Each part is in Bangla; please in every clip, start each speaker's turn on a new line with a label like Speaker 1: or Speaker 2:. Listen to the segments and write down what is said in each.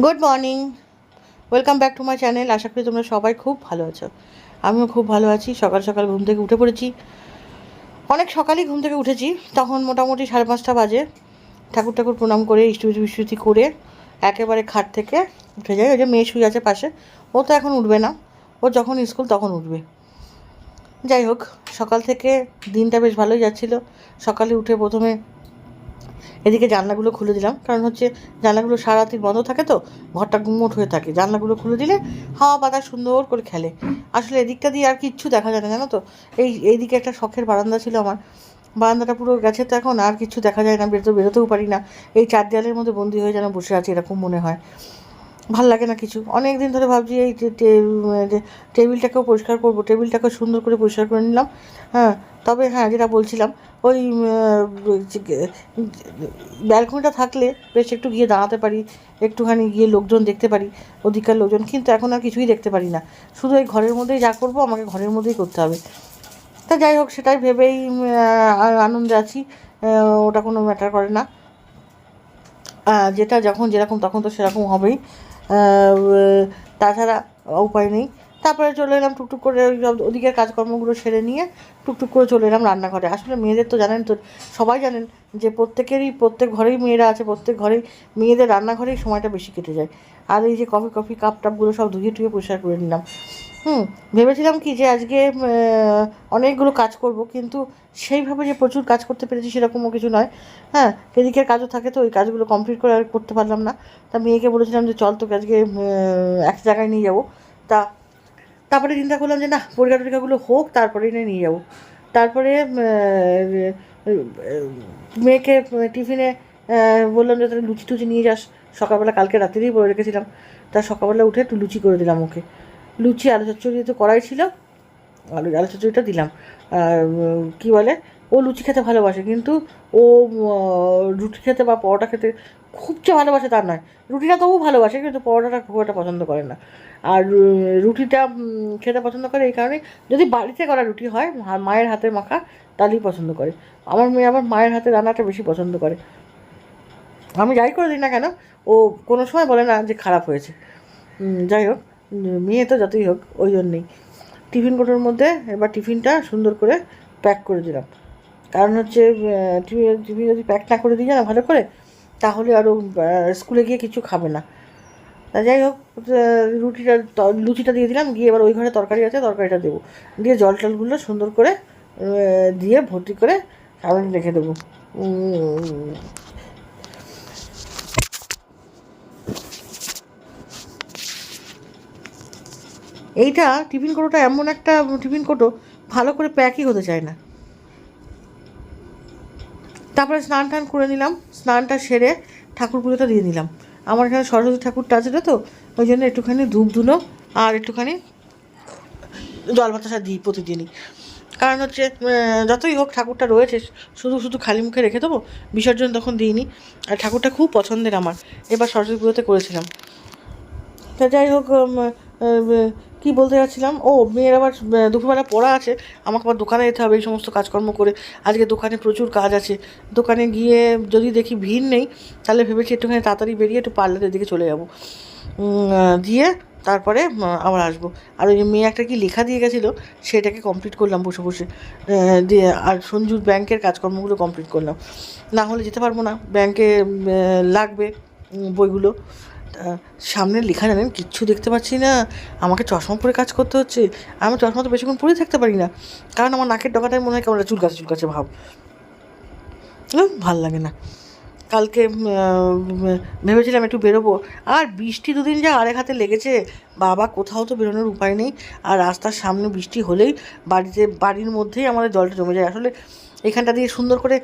Speaker 1: Good morning, welcome back to my channel. আশা করি তোমরা সবাই খুব ভালো আছো। আমিও খুব ভালো আছি। সকাল সকাল ঘুম থেকে উঠে পড়েছি, অনেক সকালেই ঘুম থেকে উঠেছি। তখন মোটামুটি 5:30 বাজে। ঠাকুর ঠাকুর প্রণাম করে স্তুতি বিস্তুতি করে একেবারে খাট থেকে উঠে যাই। ওই যে মেয়ে শুয়ে আছে পাশে, ও তো এখন উঠবে না, ও যখন স্কুল তখন উঠবে। যাই হোক, সকাল থেকে দিনটা বেশ ভালোই যাচ্ছিলো। সকালে উঠে প্রথমে এদিকে জানলাগুলো খুলে দিলাম, কারণ হচ্ছে জানলাগুলো সারা রাতি বন্ধ থাকে, তো ঘরটা গুমোট হয়ে থাকে। জানলাগুলো খুলে দিলে হাওয়া বাতাস সুন্দর করে খেলে। আসলে এদিকটা দিয়ে আর কিচ্ছু দেখা যায় না, জানো তো। এইদিকে একটা শখের বারান্দা ছিল আমার, বারান্দাটা পুরো গেছে, তো এখন আর কিছু দেখা যায় না, বেরোতেও পারি না। এই চার দেয়ালের মধ্যে বন্দি হয়ে যেন বসে আছি, এরকম মনে হয়। ভাল লাগে না কিছু। অনেক দিন ধরে ভাবছি এই টেবিলটাকেও পরিষ্কার করবো, টেবিলটাকে সুন্দর করে পরিষ্কার করে নিলাম। হ্যাঁ, তবে হ্যাঁ, যেটা বলছিলাম, ওই ব্যালকনিটা থাকলে বেশ একটু গিয়ে দাঁড়াতে পারি, একটুখানি গিয়ে লোকজন দেখতে পারি, ওদিককার লোকজন। কিন্তু এখন আর কিছুই দেখতে পারি না, শুধু এই ঘরের মধ্যেই যা করবো আমাকে ঘরের মধ্যেই করতে হবে। তা যাই হোক, সেটাই ভেবেই আনন্দে আছি। ওটা কোনো ম্যাটার করে না, যেটা যখন যেরকম তখন তো সেরকম হবেই। তাছাড়া উপায় নেই। তারপরে চলে এলাম টুকটুক করে ওদিকের কাজকর্মগুলো সেরে নিয়ে টুকটুক করে চলে এলাম রান্নাঘরে। আসলে মেয়েদের তো জানেন তো, সবাই জানেন যে প্রত্যেক ঘরেই মেয়েরা আছে, প্রত্যেক ঘরেই মেয়েদের রান্নাঘরেই সময়টা বেশি কেটে যায়। আর এই যে কফি কাপ টাপগুলো সব ধুয়ে টুয়ে পরিষ্কার করে নিলাম। ভেবেছিলাম কি যে আজকে অনেকগুলো কাজ করব, কিন্তু সেইভাবে যে প্রচুর কাজ করতে পেরেছি সেরকমও কিছু নয়। হ্যাঁ, এদিকের কাজও থাকে, তো ওই কাজগুলো কমপ্লিট করে আর করতে পারলাম না। তা মেয়েকে বলেছিলাম যে চল, তোকে আজকে এক জায়গায় নিয়ে যাবো। তারপরে চিন্তা করলাম যে না, পরীক্ষা টরীক্ষাগুলো হোক, তারপরেই নিয়ে যাবো। তারপরে মেয়েকে টিফিনে বললাম যে তাহলে লুচি টুচি নিয়ে যাস। সকালবেলা কালকে রাত্রেই বলে রেখেছিলাম, তা সকালবেলা উঠে একটু লুচি করে দিলাম ওকে। লুচি আলু চচ্চড়ি তো করাই ছিল, আলু চচ্চড়িটা দিলাম। আর কী বলে, ও লুচি খেতে ভালোবাসে, কিন্তু ও রুটি খেতে বা পরোটা খেতে খুব যে ভালোবাসে তা নয়। রুটিটা তবু ভালোবাসে, কিন্তু পরোটাটা খুব একটা পছন্দ করে না। আর রুটিটা খেতে পছন্দ করে এই কারণে, যদি বাড়িতে করা রুটি হয় মায়ের হাতের মাখা, তাহলেই পছন্দ করে। আমার মেয়ে আবার মায়ের হাতে রান্নাটা বেশি পছন্দ করে। আমি যাই করে দিই না কেন, ও কোনো সময় বলে না যে খারাপ হয়েছে। যাই হোক, মেয়ে তো যতই হোক, ওই জন্যেই টিফিন কোটোর মধ্যে এবার টিফিনটা সুন্দর করে প্যাক করে দিলাম। কারণ হচ্ছে টিফিন যদি প্যাক না করে দিই না ভালো করে, তাহলে আরও স্কুলে গিয়ে কিছু খাবে না। তা যাই হোক, লুচিটা দিয়ে দিলাম, গিয়ে এবার ওই ঘরে তরকারি আছে, তরকারিটা দেবো, দিয়ে জল টলগুলো সুন্দর করে দিয়ে ভর্তি করে সামনে রেখে দেবো। এইটা টিফিন কোটোটা এমন একটা টিফিন কোটো, ভালো করে প্যাকই হতে চায় না। তারপরে স্নান টান করে নিলাম, স্নানটা সেরে ঠাকুর পুজোটা দিয়ে নিলাম। আমার এখানে সরস্বতী ঠাকুরটা আছে তো, ওই জন্য একটুখানি ধূপ ধুলো আর একটুখানি জল বাতাসা দিই প্রতিদিনই। কারণ হচ্ছে যতই হোক ঠাকুরটা রয়েছে, শুধু শুধু খালি মুখে রেখে দেবো, বিসর্জন তখন দিইনি। আর ঠাকুরটা খুব পছন্দের আমার, এবার সরস্বতী পুজোতে করেছিলাম। তা যাই হোক, কী বলতে যাচ্ছিলাম, ও মেয়ের আবার দুপুরবেলা পড়া আছে, আমাকে আবার দোকানে যেতে হবে এই সমস্ত কাজকর্ম করে। আজকে দোকানে প্রচুর কাজ আছে। দোকানে গিয়ে যদি দেখি ভিড় নেই, তাহলে ভেবেছি একটুখানি তাড়াতাড়ি বেরিয়ে একটু পার্লারের দিকে চলে যাবো, দিয়ে তারপরে আবার আসবো। আর ওই যে মেয়ে একটা কি লেখা দিয়ে গেছিলো, সেটাকে কমপ্লিট করলাম বসে বসে, দিয়ে আর সঞ্জুর ব্যাংকের কাজকর্মগুলো কমপ্লিট করলাম। না হলে যেতে পারবো না, ব্যাংকে লাগবে বইগুলো। সামনের লেখা জানেন কিচ্ছু দেখতে পাচ্ছি না, আমাকে চশমা পরে কাজ করতে হচ্ছে। আমি চশমা তো বেশিক্ষণ পরেই থাকতে পারি না, কারণ আমার নাকের ডগাটাই মনে হয় কেমন চুলকাছে ভাব, ভাল লাগে না। কালকে ভেবেছিলাম একটু বেরোবো, আর বৃষ্টি দুদিন যা আরেক হাতে লেগেছে, বাবা কোথাও তো বেরোনোর উপায় নেই। আর রাস্তার সামনে বৃষ্টি হলেই বাড়ির মধ্যেই আমাদের জলটা জমে যায়। আসলে এখানটা দিয়ে সুন্দর করে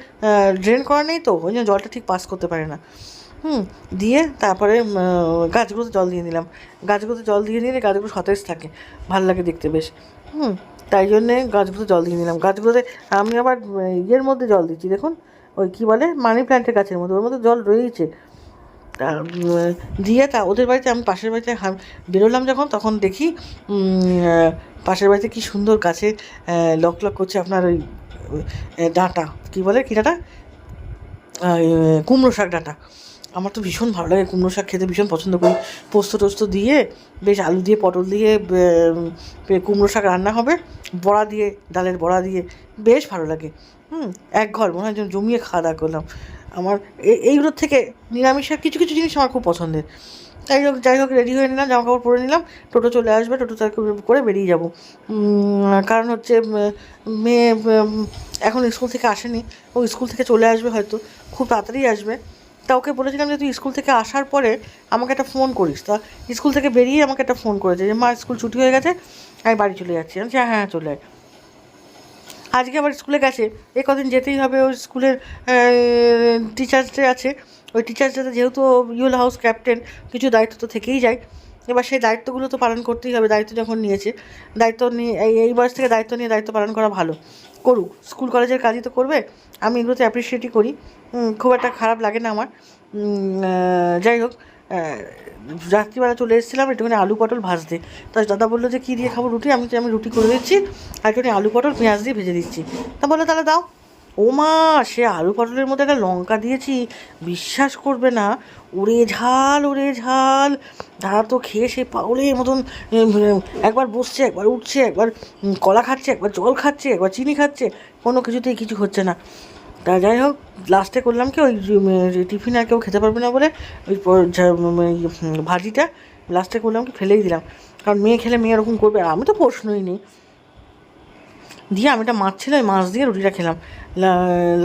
Speaker 1: ড্রেন করা নেই, তো ওই জন্য জলটা ঠিক পাস করতে পারে না। দিয়ে তারপরে গাছগুলোতে জল দিয়ে নিলাম। গাছগুলোতে জল দিয়ে নিলে গাছগুলো সতেজ থাকে, ভালো লাগে দেখতে বেশ। তাই জন্যে গাছগুলোতে জল দিয়ে নিলাম। গাছগুলোতে আমি আবার ইয়ের মধ্যে জল দিচ্ছি, দেখুন ওই কী বলে মানি প্ল্যান্টের গাছের মধ্যে, ওর মধ্যে জল রয়েইছে। দিয়ে ওদের বাড়িতে, আমি পাশের বাড়িতে বেরোলাম যখন, তখন দেখি পাশের বাড়িতে কী সুন্দর গাছে লক করছে আপনার ওই ডাঁটা, কী বলে কী ডাঁটা, কুমড়ো শাক ডাঁটা। আমার তো ভীষণ ভালো লাগে, কুমড়ো শাক খেতে ভীষণ পছন্দ করি। পোস্ত টোস্ত দিয়ে বেশ আলু দিয়ে পটল দিয়ে কুমড়ো শাক রান্না হবে, বড়া দিয়ে, ডালের বড়া দিয়ে, বেশ ভালো লাগে। এক ঘর মনে হয় যেন জমিয়ে খাওয়া দাওয়া করলাম। আমার এইগুলোর থেকে নিরামিষের কিছু কিছু জিনিস আমার খুব পছন্দের। যাই হোক রেডি হয়ে নিলাম, জামা কাপড় পরে নিলাম, টোটো চলে আসবে, টোটো করে বেরিয়ে যাব। কারণ হচ্ছে মেয়ে এখন স্কুল থেকে আসেনি, ও স্কুল থেকে চলে আসবে হয়তো, খুব তাড়াতাড়ি আসবে। তা ওকে বলেছিলাম যে তুই স্কুল থেকে আসার পরে আমাকে একটা ফোন করিস। তা স্কুল থেকে বেরিয়ে আমাকে একটা ফোন করেছে যে মা স্কুল ছুটি হয়ে গেছে, আমি বাড়ি চলে যাচ্ছি। আমি হ্যাঁ হ্যাঁ চলে আয়। আজকে আবার স্কুলে গেছে, কদিন যেতেই হবে। ওই স্কুলের টিচার্স ডে আছে, ওই টিচার্স ডেতে যেহেতু ইউল হাউস ক্যাপ্টেন, কিছু দায়িত্ব তো থেকেই যায়। এবার সেই দায়িত্বগুলো তো পালন করতেই হবে। দায়িত্ব যখন নিয়েছে, দায়িত্ব নিয়ে এই বয়স থেকে দায়িত্ব নিয়ে দায়িত্ব পালন করা ভালো। করুক, স্কুল কলেজের কাজই তো করবে। আমি এগুলোতে অ্যাপ্রিসিয়েটই করি, খুব একটা খারাপ লাগে না আমার। যাই হোক, রাত্রিবেলা চলে এসেছিলাম একটুখানি আলু পটল ভাজতে। তাই দাদা বললো যে কী দিয়ে খাবো রুটি, আমি রুটি করে দিচ্ছি আর একটুখানি আলু পটল পেঁয়াজ দিয়ে ভেজে দিচ্ছি। তা বললো তাহলে দাও। ও মা, সে আলু পটলের মধ্যে একটা লঙ্কা দিয়েছি, বিশ্বাস করবে না, ওরে ঝাল ওরে ঝাল। দাদা তো খেয়ে সে পাগলের মতন একবার বসছে, একবার উঠছে, একবার কলা খাচ্ছে, একবার জল খাচ্ছে, একবার চিনি খাচ্ছে, কোনো কিছুতেই কিছু হচ্ছে না। তা যাই হোক, লাস্টে করলাম কি, ওই টিফিন আর কেউ খেতে পারবে না বলে ওই ভাজিটা লাস্টে করলাম কি ফেলেই দিলাম। কারণ মেয়ে খেলে মেয়ে এরকম করবে, আর আমি তো প্রশ্নই নেই। দিয়ে আমি একটা মাছ ছিল, ওই মাছ দিয়ে রুটিটা খেলাম।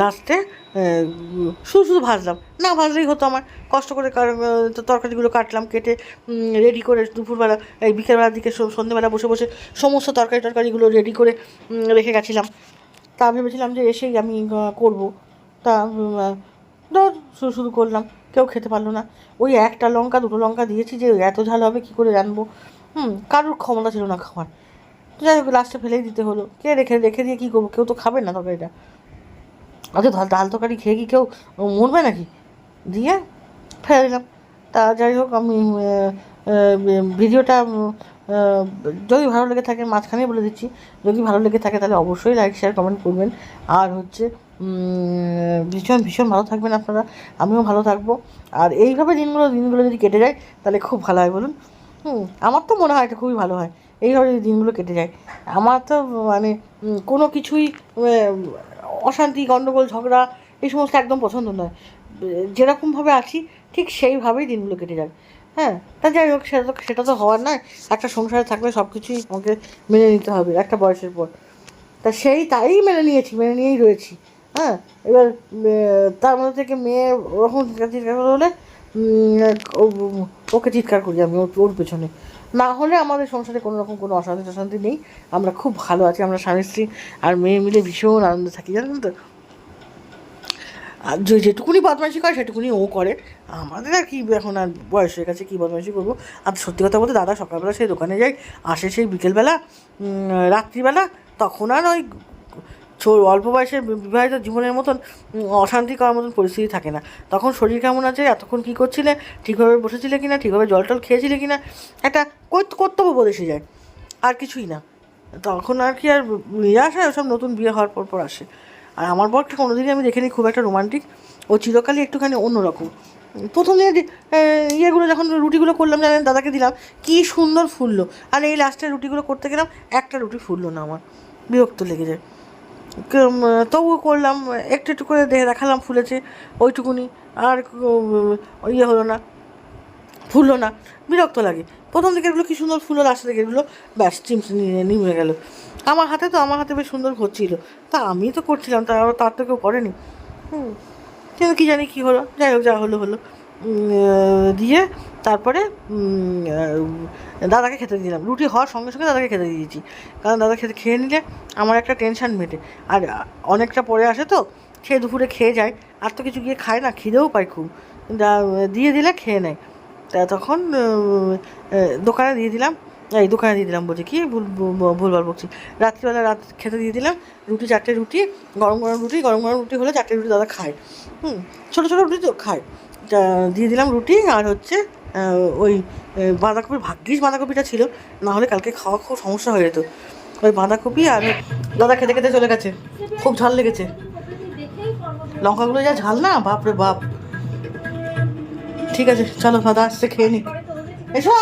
Speaker 1: লাস্টে শুধু ভাজলাম না, ভাজলেই হতো আমার। কষ্ট করে তরকারিগুলো কাটলাম, কেটে রেডি করে দুপুরবেলা এই বিকেলবেলার দিকে সন্ধ্যেবেলা বসে বসে সমস্ত তরকারিগুলো রেডি করে রেখে গেছিলাম। তা ভেবেছিলাম যে এসেই আমি করবো। তা শুধু করলাম, কেউ খেতে পারলো না। ওই একটা লঙ্কা দুটো লঙ্কা দিয়েছি, যে এত ঝাল হবে কী করে জানবো। কারোর ক্ষমতা ছিল না খাওয়ার। যাই হোক, লাস্টে ফেলেই দিতে হলো। কে রেখে দিয়ে কী করবো, কেউ তো খাবে না তরকারিটা। আচ্ছা, ডাল তরকারি খেয়ে কি কেউ মরবে নাকি, দিয়ে ফেলে দিলাম। তা যাই হোক, আমি ভিডিওটা যদি ভালো লেগে থাকে, মাঝখানেই বলে দিচ্ছি, যদি ভালো লেগে থাকে তাহলে অবশ্যই লাইক শেয়ার কমেন্ট করবেন। আর হচ্ছে ভীষণ ভীষণ ভালো থাকবেন আপনারা, আমিও ভালো থাকবো। আর এইভাবে দিনগুলো যদি কেটে যায় তাহলে খুব ভালো হয়, বলুন। আমার তো মনে হয় এটা খুবই ভালো হয়, এইভাবে যদি দিনগুলো কেটে যায়। আমার তো মানে কোনো কিছুই অশান্তি, গণ্ডগোল, ঝগড়া এই সমস্ত একদম পছন্দ নয়। যেরকমভাবে আছি ঠিক সেইভাবেই দিনগুলো কেটে যায়। হ্যাঁ, তা যাই হোক, সেটা তো হওয়ার নয়। একটা সংসারে থাকলে সব কিছুই আমাকে মেনে নিতে হবে একটা বয়সের পর। তা তাই মেনে নিয়েই রয়েছি। হ্যাঁ, এবার তার মধ্যে থেকে মেয়ে ওরকম চিৎকার হলে ওকে চিৎকার করি আমি ওর পেছনে। না হলে আমাদের সংসারে কোনো রকম কোনো অশান্তি নেই, আমরা খুব ভালো আছি। আমরা স্বামী স্ত্রী আর মেয়ে মিলে ভীষণ আনন্দে থাকি, জানেন তো। আর যেটুকুনি বদমাইশি করে সেটুকুনি ও করে। আমাদের আর কি, এখন আর বয়স হয়ে গেছে, কী বদমাইশি করবো। আর সত্যি কথা বলতে, দাদা সকালবেলা সেই দোকানে যায়, আসে সেই বিকেলবেলা, রাত্রিবেলা, তখন আর ওই অল্প বয়সের বিবাহিত জীবনের মতন অশান্তি করার মতন পরিস্থিতি থাকে না। তখন শরীর কেমন আছে, এতক্ষণ কী করছিলে, ঠিকভাবে বসেছিলে কি না, ঠিকভাবে জল টল খেয়েছিলে কি না, একটা কর্তব্য বোধ এসে যায়, আর কিছুই না। তখন আর কি আর নিয়ে আসে, ওসব নতুন বিয়ে হওয়ার পর আসে। আর আমার বরকে কোনোদিনই আমি দেখিনি খুব একটা রোমান্টিক, ও চিরকালই একটুখানি অন্যরকম। প্রথম দিনে ইয়েগুলো যখন রুটিগুলো করলাম, জানেন, দাদাকে দিলাম, কী সুন্দর ফুললো। আর এই লাস্টের রুটিগুলো করতে গেলাম, একটা রুটি ফুললো না, আমার বিরক্ত লেগে যায়। তবুও করলাম, একটু করে দেখালাম ফুলেছে ওইটুকুনি, আর ইয়ে হলো না, ফুললো না, বিরক্ত লাগে। প্রথম দিকে এগুলো কী সুন্দর ফুলো, লাস্টের দিকে এগুলো ব্যাস নিমে গেল। আমার হাতে বেশ সুন্দর হচ্ছিল, তা আমি তো করছিলাম, তার তো কেউ করেনি। কিন্তু কী জানি কী হলো, যাই হোক, যা হলো দিয়ে তারপরে দাদাকে খেতে দিলাম। রুটি হওয়ার সঙ্গে সঙ্গে দাদাকে খেতে দিয়েছি, কারণ দাদা খেয়ে নিলে আমার একটা টেনশান মেটে। আর অনেকটা পরে আসে তো, সে দুপুরে খেয়ে যায়, আর তো কিছু গিয়ে খায় না, খিদেও পায় খুব। দিয়ে দিলে খেয়ে নেয়। তা তখন দোকানে দিয়ে দিলাম বলছি, কি ভুলবার বলছি, রাত্রিবেলা খেতে দিয়ে দিলাম। চারটে রুটি, গরম গরম রুটি হলে 4টে রুটি দাদা খায়। ছোটো ছোটো রুটি তো খায়। দিয়ে দিলাম রুটি, আর হচ্ছে ওই বাঁধাকপিটা ছিল, না হলে কালকে খাওয়া খুব সমস্যা হয়ে যেত। ওই বাঁধাকপি, আর দাদা খেতে খেতে চলে গেছে, খুব ঝাল লেগেছে লঙ্কাগুলো, যা ঝাল না, বাপ রে বাপ। ঠিক আছে চলো দাদা আসছে খেয়ে নি এসো